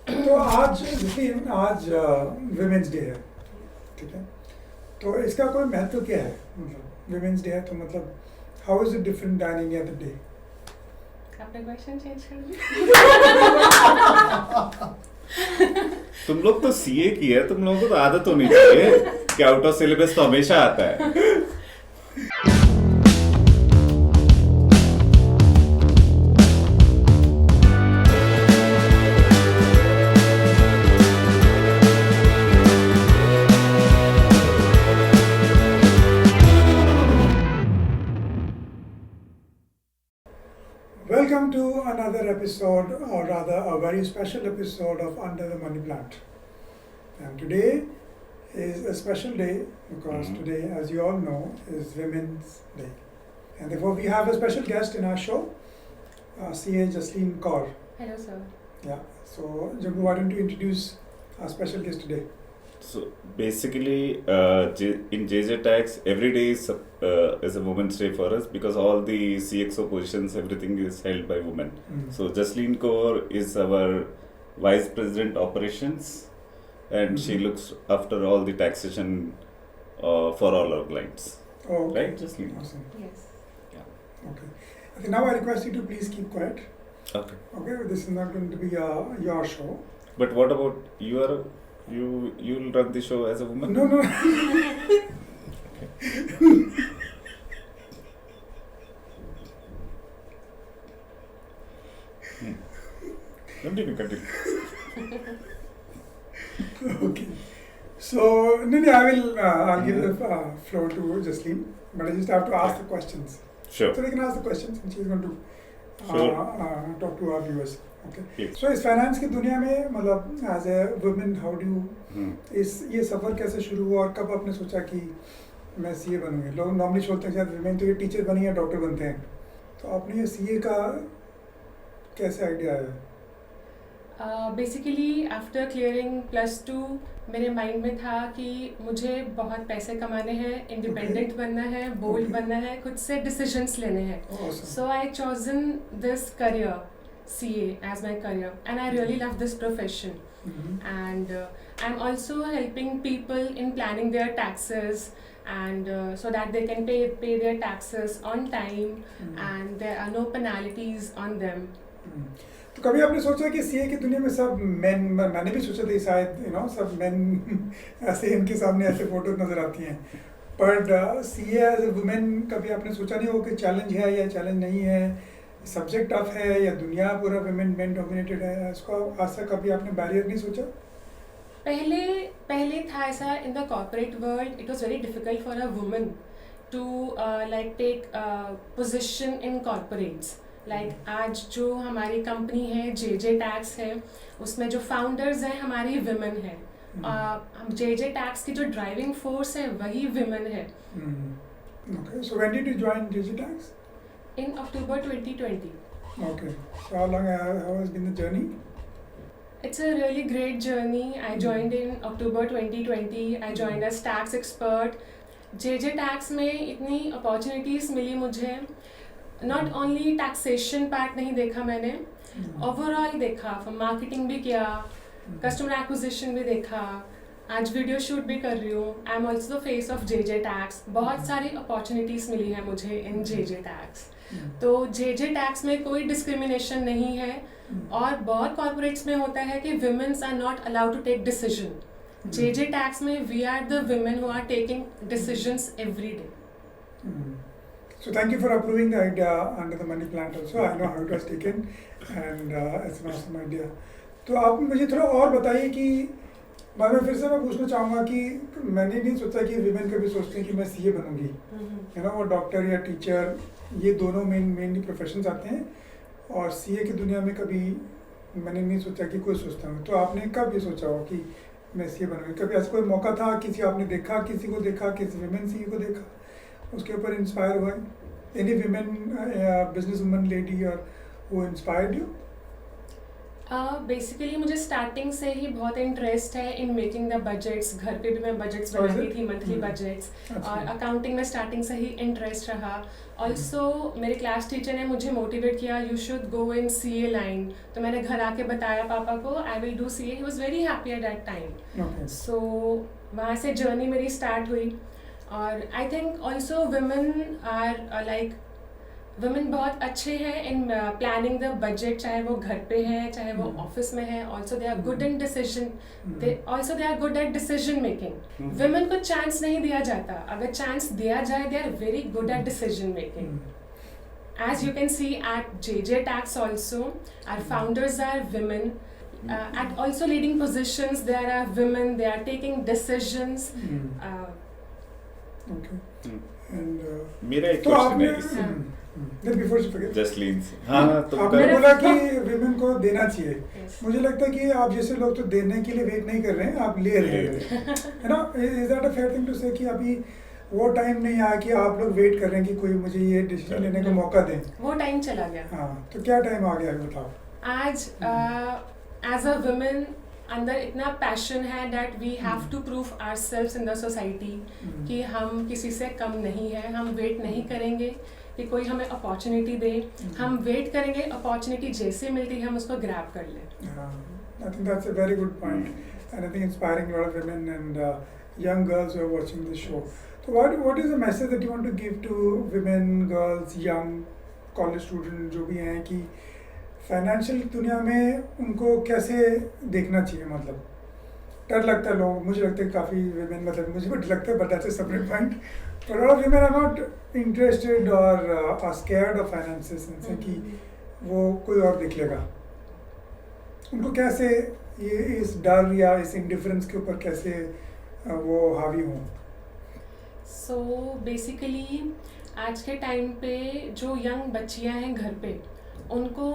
तो आज जैसे आज विमेंस डे है, ठीक है, तो इसका कोई महत्व क्या है? मतलब विमेंस डे है तो मतलब how is it different than any other day? आपने क्वेश्चन चेंज कर दिया। तुम लोग तो सीए की है, तुम लोगों को तो आदत होनी चाहिए कि आउट ऑफ सिलेबस तो हमेशा आता है। Welcome to another episode, or rather a very special episode of Under the Money Plant. And today is a special day because today, as you all know, is Women's Day. And therefore we have a special guest in our show, CA Jasleen Kaur. Hello sir. Yeah, so Jambu, why don't you introduce our special guest today? So basically, in JJ Tax, every day is a Women's Day for us because all the CXO positions, everything is held by women. So Jasleen Kaur is our Vice President Operations, and she looks after all the taxation for all our clients. Oh, okay. Right, Jasleen? Awesome. Yes. Okay. I think now I request you to please keep quiet. Okay. Okay, this is not going to be your show. But what about you'll run the show as a woman? No, no. Continue. Okay. So, no, I will. I'll give the floor to Jasleen, but I just have to ask the questions. Sure. So they can ask the questions, and she's going to Sure. talk to our viewers. Okay. Yes. So इस finance की दुनिया में मतलब as a women how do ये सफ़र कैसे शुरू हुआ और कब आपने सोचा कि मैं सीए बनूंगी? लोग नॉर्मली सोचते हैं शायद वुमेन तो ये टीचर बनी है, डॉक्टर बनते हैं, तो आपने ये सीए का कैसे आइडिया आया? बेसिकली आफ्टर क्लियरिंग +2 मेरे माइंड में था कि मुझे बहुत पैसे कमाने हैं, इंडिपेंडेंट बनना है, बोल्ड बनना है, खुद से डिसीजंस लेने हैं. Awesome. So I chosen this career, CA, as my career, and I really love this profession. And I'm also helping people in planning their taxes, and so that they can pay their taxes on time, and there are no penalties on them. तो कभी आपने सोचा कि CA की दुनिया में सब main, मैंने भी सोचा था शायद सब मेन ऐसे इनके सामने ऐसे फोटो नजर आती हैं, पर सीए एज ए वुमेन कभी आपने सोचा नहीं हो कि चैलेंज है या चैलेंज नहीं है, सब्जेक्ट टफ है या दुनिया पूरा वुमेन मेन डोमिनेटेड है, इसको ऐसा कभी आपने बैरियर नहीं सोचा? पहले था ऐसा. In the corporate world it was very difficult for a woman to like take position in corporates. Like आज जो हमारी कंपनी है JJ Tax है, उसमें जो फाउंडर्स हैं हमारी विमेन है. JJ Tax की जो ड्राइविंग फोर्स है वही विमेन है. Okay, so when did you join JJ Tax? In October 2020. Okay, so how has been the journey? It's a really great journey. I joined in October 2020. I joined as tax expert. JJ Tax में इतनी opportunities मिली मुझे. Not only taxation part नहीं देखा मैंने, overall देखा. Marketing भी किया, customer acquisition भी देखा, आज वीडियो शूट भी कर रही हूँ. I am also the face of JJ Tax. बहुत सारी अपॉर्चुनिटीज़ मिली है मुझे इन JJ Tax. तो JJ Tax में कोई डिस्क्रिमिनेशन नहीं है. और बहुत कॉर्पोरेट्स में होता है कि womens are not allowed to take decision. JJ Tax में we are the women who are taking decisions every day. So thank you for approving the idea under the money plant also. I know how it was taken and it's an awesome idea. तो आप मुझे थोड़ा और बताइए कि मैं फिर से पूछना चाहूँगा कि मैंने नहीं सोचा कि विमेन कभी सोचती हैं कि मैं सीए बनूंगी, वो डॉक्टर या टीचर ये दोनों मेनली प्रोफेशंस आते हैं, और सीए की दुनिया में कभी मैंने नहीं सोचा कि कोई सोचता हूँ. तो आपने कब ये सोचा हो कि मैं सीए बनूंगी? कभी ऐसा कोई मौका था, किसी आपने देखा, किसी को देखा, किसी विमेन सीए को देखा, उसके ऊपर इंस्पायर हुआ? Any women business woman lady और वो इंस्पायर्ड यू? बेसिकली मुझे स्टार्टिंग से ही बहुत इंटरेस्ट है इन मेकिंग द बजट्स। घर पे भी मैं बजट्स Oh, is बनाती it? थी, मंथली बजट्स। और अकाउंटिंग में स्टार्टिंग से ही इंटरेस्ट रहा। ऑल्सो मेरे क्लास टीचर ने मुझे मोटिवेट किया, you should go in CA line. तो मैंने घर आके बताया पापा को, I will do CA। He was very happy at that time. Okay. So वहाँ से जर्नी मेरी स्टार्ट हुई। और I think also women are like women बहुत अच्छे हैं इन प्लानिंग द बजट, चाहे वो घर पे है चाहे वो ऑफिस में है। Also they are good in decision, they also they are good at decision making. Women को चांस नहीं दिया जाता, अगर चांस दिया जाए they are very good at decision making. As you can see at JJ Tax also, our founders are women. At also leading positions, there are women. They are taking decisions. Okay. Hmm. And मेरा एक तो question आपने है इस then before you forget, Jasleen से। हाँ तो आपने कर- बोला कि विमेन को देना चाहिए। Yes. मुझे लगता है कि आप जैसे लोग तो देने के लिए वेट नहीं कर रहे हैं, आप ले रहे हैं, है ना? Is that a fair thing to say कि अभी वो टाइम नहीं आया कि आप लोग वेट कर रहे हैं कि कोई मुझे ये डिसीजन लेने का मौका दें? वो टाइम चला गया। हाँ, तो क्या टाइम आ गया बताओ। आज एज अ वुमेन अंदर इतना पैशन है that we have to prove ourselves in the society कि हम किसी से कम नहीं है। हम वेट नहीं करेंगे कि कोई हमें अपॉर्चुनिटी दे, हम वेट करेंगे अपॉर्चुनिटी जैसे मिलती है हम उसको ग्रैब कर लें। I think that's a very good point, and I think inspiring a lot of women and young girls who are watching this show. So, what is the message that you want to give to women, girls, young college students जो भी हैं कि financial दुनिया में उनको कैसे देखना चाहिए? मतलब डर लगता है लोग, मुझे लगता है काफ़ी women, मतलब मुझे भी डर लगता है, but that's a separate point. But a lot of women are not interested or are scared of finances and say कि वो कोई और देख लेगा। उनको कैसे ये इस डर या इस इंडिफरेंस के ऊपर कैसे वो हावी हों? सो बेसिकली आज के टाइम पे जो यंग बच्चियां हैं घर पे, उनको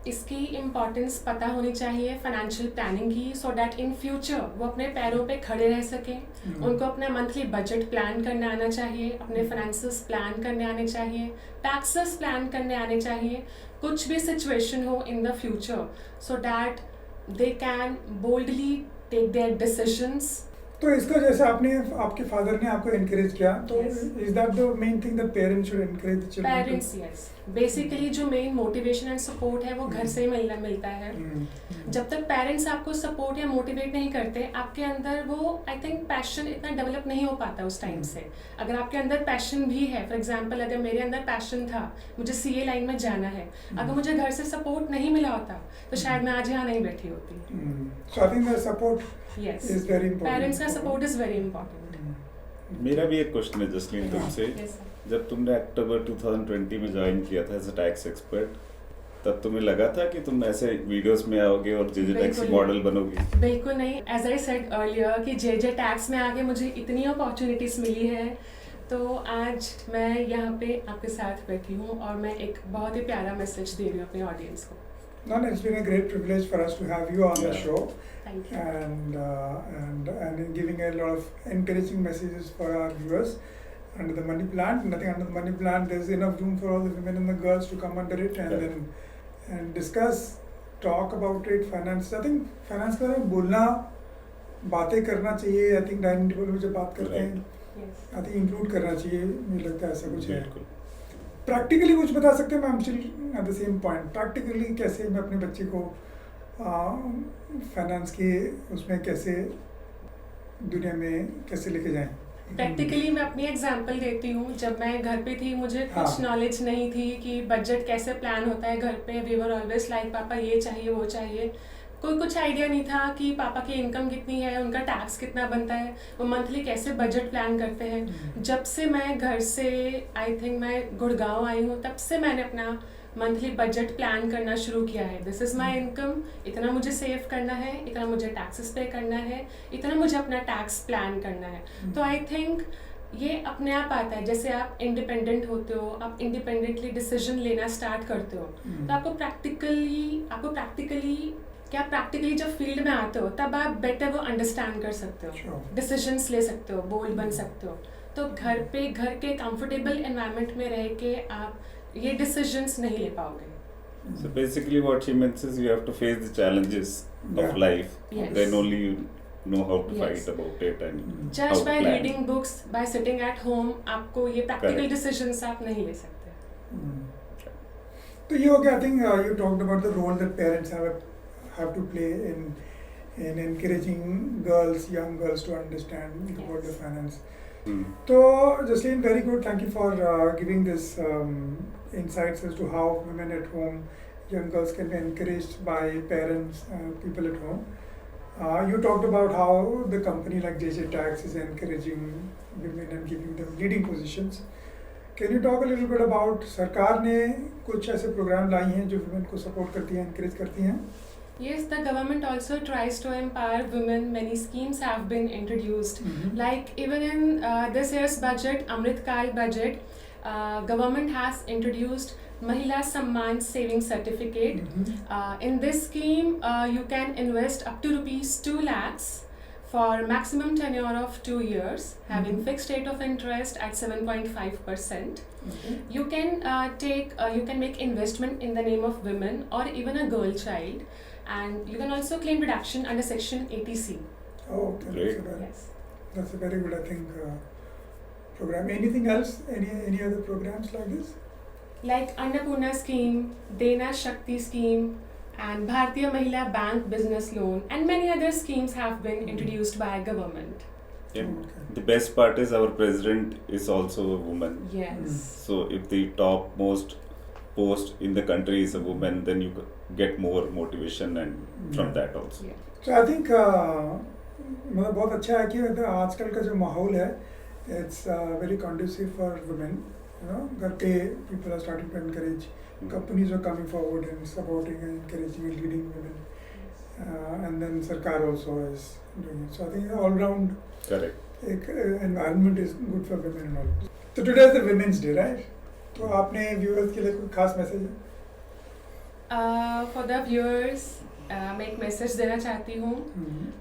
इसकी इम्पॉर्टेंस पता होनी चाहिए फाइनेंशियल प्लानिंग की, सो दैट इन फ्यूचर वो अपने पैरों पे खड़े रह सकें। उनको अपना मंथली बजट प्लान करने आना चाहिए, अपने फाइनेंसेस प्लान करने आने चाहिए, टैक्सेस प्लान करने आने चाहिए, कुछ भी सिचुएशन हो in the future, so that they can boldly take their decisions. तो इसका जैसे आपने आपके फादर ने आपको एनकरेज किया, तो Yes. Is that the main thing that parents should encourage the children? Parents yes, basically जो मेन मोटिवेशन एंड सपोर्ट है वो घर से ही मिलता है। जब तक पेरेंट्स आपको सपोर्ट या मोटिवेट नहीं करते, आपके अंदर वो आई थिंक पैशन इतना डेवलप नहीं हो पाता उस टाइम से। अगर आपके अंदर पैशन भी है, फॉर एग्जांपल अगर मेरे अंदर पैशन था, मुझे CA लाइन में जाना है, अगर मुझे घर से सपोर्ट नहीं मिला होता तो शायद मैं आज यहाँ नहीं बैठी होती। So I think the support yes, is very important. Parents का सपोर्ट इज वेरी इंपॉर्टेंट। मेरा भी एक क्वेश्चन है जसलीन तुमसे। जब तुमने अक्टूबर 2020 में ज्वाइन किया था एज अ टैक्स एक्सपर्ट, तब तुम्हें लगा था कि तुम ऐसे वीडियोस में आओगे और JJ टैक्स बिल्कुल। मॉडल बनोगे? बिल्कुल नहीं। एज आई सेड अर्लियर कि JJ टैक्स में आगे मुझे इतनी अपॉर्चुनिटीज मिली है, तो आज मैं यहाँ पे आपके साथ बैठी हूँ और मैं एक बहुत ही प्यारा मैसेज दे रही हूँ अपने ऑडियंस को। No, it's been a great privilege for us to have you on the Yeah. show thank you. and giving a lot of encouraging messages for our viewers. Under the money plant, nothing under the money plant. There's enough room for all the women and the girls to come under it and Yeah. then and discuss, talk about it. Finance. I think finance के बारे में बोलना, बातें करना चाहिए। I think dining table में जब बात करते हैं, यस, I think इंक्लूड करना चाहिए। मुझे लगता है ऐसा कुछ है। बिल्कुल। प्रैक्टिकली कुछ बता सकते हैं? Ma'am still at the same point, practically कैसे मैं अपने बच्चे को फाइनेंस के उसमें कैसे दुनिया में कैसे लेके जाएं? प्रैक्टिकली मैं अपनी एग्जांपल देती हूँ। जब मैं घर पे थी, मुझे कुछ हाँ। नॉलेज नहीं थी कि बजट कैसे प्लान होता है घर पे। वी वर ऑलवेज लाइक पापा ये चाहिए वो चाहिए, कोई कुछ आइडिया नहीं था कि पापा की इनकम कितनी है, उनका टैक्स कितना बनता है, वो मंथली कैसे बजट प्लान करते हैं। जब से मैं घर से आई थिंक मैं गुड़गांव आई हूँ, तब से मैंने अपना मंथली बजट प्लान करना शुरू किया है। दिस इज़ माई इनकम, इतना मुझे सेव करना है, इतना मुझे टैक्सेस पे करना है, इतना मुझे अपना टैक्स प्लान करना है। तो आई थिंक ये अपने आप आता है। जैसे आप इंडिपेंडेंट होते हो, आप इंडिपेंडेंटली डिसीजन लेना स्टार्ट करते हो, तो आपको प्रैक्टिकली जब फील्ड में आते हो तब आप बेटर वो अंडरस्टैंड कर सकते हो, Sure. डिसीजंस ले सकते हो, बोल्ड बन सकते हो। तो घर के कंफर्टेबल एनवायरनमेंट में रह के आप ये डिसीजंस नहीं ले पाओगे। So basically, what she means is you have to face the challenges Yeah. of life. Yes. Then only you know how to Yes. fight about it and how Just to by plan. reading books, by sitting at home, आपको ये practical Correct. decisions आप नहीं ले सकते. तो ये हो गया. I think you talked about the role that parents have to play in encouraging girls, young girls, to understand about the Yes. finance. Mm. So, Jasleen, very good. Thank you for giving this insights as to how women at home, young girls, can be encouraged by parents, people at home. You talked about how the company like JJ Tax is encouraging women and giving them leading positions. Can you talk a little bit about सरकार ने कुछ ऐसे programme लाई हैं जो women को support करती हैं, encourage करती हैं? Yes, the government also tries to empower women. Many schemes have been introduced. Like even in this year's budget, Amrit Kal budget, government has introduced Mahila Samman Saving Certificate. In this scheme, you can invest up to rupees 2 lakhs for maximum tenure of 2 years, having fixed rate of interest at 7.5%. Okay. You can you can make investment in the name of women or even a girl child, and you can also claim deduction under Section 80C. Oh, okay. Great. Yes. That's a very good, I think, program. Anything else? Any other programs like this? Like Annapurna scheme, Dena Shakti scheme, and Bharatiya Mahila Bank Business Loan, and many other schemes have been introduced by government. Yeah. Okay. The best part is our president is also a woman. Yes. So if the topmost post in the country is a woman, then you get more motivation and from that also. Yeah. So I think मतलब बहुत अच्छा है कि आजकल का जो माहौल है, it's very conducive for women. You know, घर पे people are starting to encourage. Companies are coming forward and supporting and encouraging and leading women. And then Sarkar also is doing it. So I think all round Correct. environment is good for women and all. So today is the Women's Day, right? तो आपने viewers के लिए कोई खास message है? For the viewers, मैं एक message देना चाहती हूँ.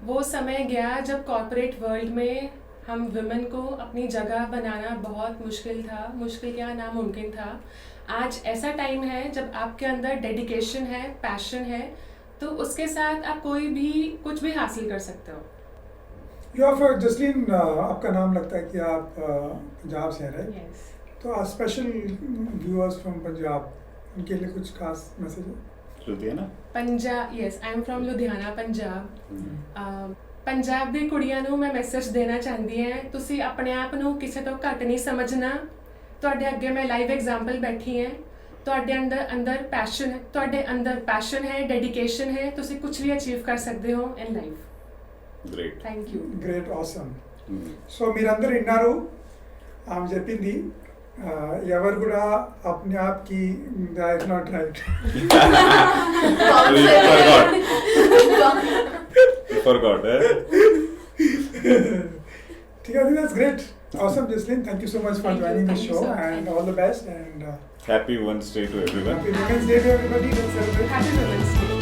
वो समय गया जब कॉर्पोरेट वर्ल्ड में हम वुमेन को अपनी जगह बनाना बहुत मुश्किल था. मुश्किल क्या, नामुमकिन था. आज ऐसा टाइम है जब आपके अंदर डेडिकेशन है, पैशन है, तो उसके साथ आप कोई भी कुछ भी हासिल कर सकते हो. जसलीन, आपका नाम लगता है कि आप पंजाब से हैं, राइट? Yes. तो स्पेशल व्यूअर्स फ्रॉम पंजाब, उनके लिए कुछ खास मैसेज है? Ludhiana? Punjab, yes, I am from Ludhiana, Punjab. Punjab ਦੀ ਕੁੜੀਆਂ ਨੂੰ ਮੈਂ ਮੈਸੇਜ ਦੇਣਾ ਚਾਹੁੰਦੀ ਹਾਂ, ਤੁਸੀਂ ਆਪਣੇ ਆਪ ਨੂੰ ਕਿਸੇ ਤੋਂ ਘੱਟ ਨਹੀਂ ਸਮਝਣਾ. ਤੁਹਾਡੇ ਅੱਗੇ ਮੈਂ ਲਾਈਵ ਐਗਜ਼ਾਮਪਲ ਬੈਠੀ ਹਾਂ. ਤੁਹਾਡੇ ਅੰਦਰ ਪੈਸ਼ਨ ਹੈ, ਤੁਹਾਡੇ ਅੰਦਰ ਪੈਸ਼ਨ ਹੈ, ਡੈਡੀਕੇਸ਼ਨ ਹੈ, ਤੁਸੀਂ ਕੁਝ ਵੀ ਅਚੀਵ ਕਰ ਸਕਦੇ ਹੋ ਇਨ ਲਾਈਫ్. Great. Thank you. Great, awesome. So మీరందరూ విన్నారు, ఆమె చెప్పింది. ఎవరు కూడా अपने आप की is not right. You forgot, eh? ठीक है, that's great. Awesome, Jasleen. Thank you so much for Thank you, joining the thank you, show, sir. and Thank all the best. And Happy Women's Day to everyone. happy Women's Day to everybody. Let's celebrate. Happy Women's Day.